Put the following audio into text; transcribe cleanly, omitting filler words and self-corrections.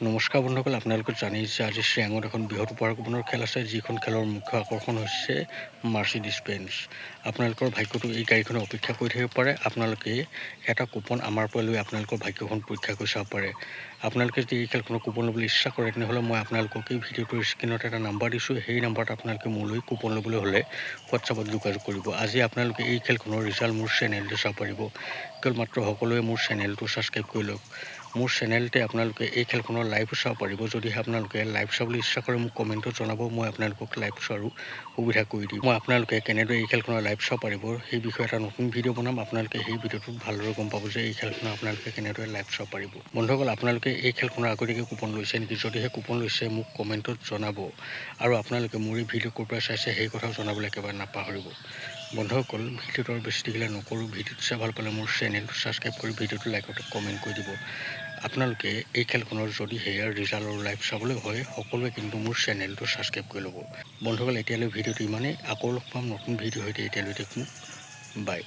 নমস্কাৰ বন্ধুসকল, আপোনালোকে জানিছে আজি শ্ৰীয়াঙত এখন বৃহৎ উপহাৰকুপনৰ খেল আছে, যিখন খেলৰ মুখ্য আকৰ্ষণ হৈছে মাৰ্চিডিজ বেঞ্জ। আপোনালোকৰ ভাগ্যটো এই গাড়ীখনে অপেক্ষা কৰি থাকিব পাৰে। আপোনালোকে এটা কুপন আমাৰ পৰা লৈ আপোনালোকৰ ভাগ্যখন পৰীক্ষা কৰি চাব পাৰে। আপোনালোকে যদি এই খেলখনৰ কুপন ল'বলৈ ইচ্ছা কৰে, তেনেহ'লে মই আপোনালোকক এই ভিডিঅ'টোৰ স্ক্ৰীণত এটা নাম্বাৰ দিছোঁ। সেই নাম্বাৰত আপোনালোকে মোলৈ কুপন ল'বলৈ হ'লে হোৱাটছআপত যোগাযোগ কৰিব। আজি আপোনালোকে এই খেলখনৰ ৰিজাল্ট মোৰ চেনেলতে চাব পাৰিব। কেৱল মাত্ৰ সকলোৱে মোৰ চেনেলটো ছাবস্ক্ৰাইব কৰি লওক। মোৰ চেনেলতে আপোনালোকে এই খেলখনৰ লাইভ চাব পাৰিব। যদিহে আপোনালোকে লাইভ চাবলৈ ইচ্ছা কৰে, মোক কমেণ্টত জনাব, মই আপোনালোকক লাইভ চোৱাৰো সুবিধা কৰি দিম। মই আপোনালোকে কেনেদৰে এই খেলখনৰ লাইভ চাব পাৰিব সেই বিষয়ে এটা নতুন ভিডিঅ' বনাম। আপোনালোকে সেই ভিডিঅ'টোত ভালদৰে গম পাব যে এই খেলখনৰ আপোনালোকে কেনেদৰে লাইভ চাব পাৰিব। বন্ধুসকল, আপোনালোকে এই খেলখনৰ আগতীয়াকৈ কুপন লৈছে নেকি? যদিহে কুপন লৈছে, মোক কমেণ্টত জনাব। আৰু আপোনালোকে মোৰ এই ভিডিঅ' ক'ৰ পৰা চাইছে সেই কথাও জনাবলৈ একেবাৰে নাপাহৰিব। বন্ধুসকল, ভিডিঅ'টো আৰু বেছি দীঘলীয়া নকৰোঁ। ভিডিঅ'টো চাই ভাল পালে মোৰ চেনেলটো ছাবস্ক্ৰাইব কৰি ভিডিঅ'টো লাইকত কমেণ্ট কৰি দিব। আপোনালোকে এই খেলখনৰ যদিহে ৰিজাল্ট আৰু লাইভ চাবলৈ হয়, সকলোৱে কিন্তু মোৰ চেনেলটো ছাবস্ক্ৰাইব কৰি ল'ব। বন্ধুসকল, এতিয়ালৈ ভিডিঅ'টো ইমানেই। আকৌ লগ পাম নতুন ভিডিঅ' সৈতে। এতিয়ালৈ দেখোঁ, বাই।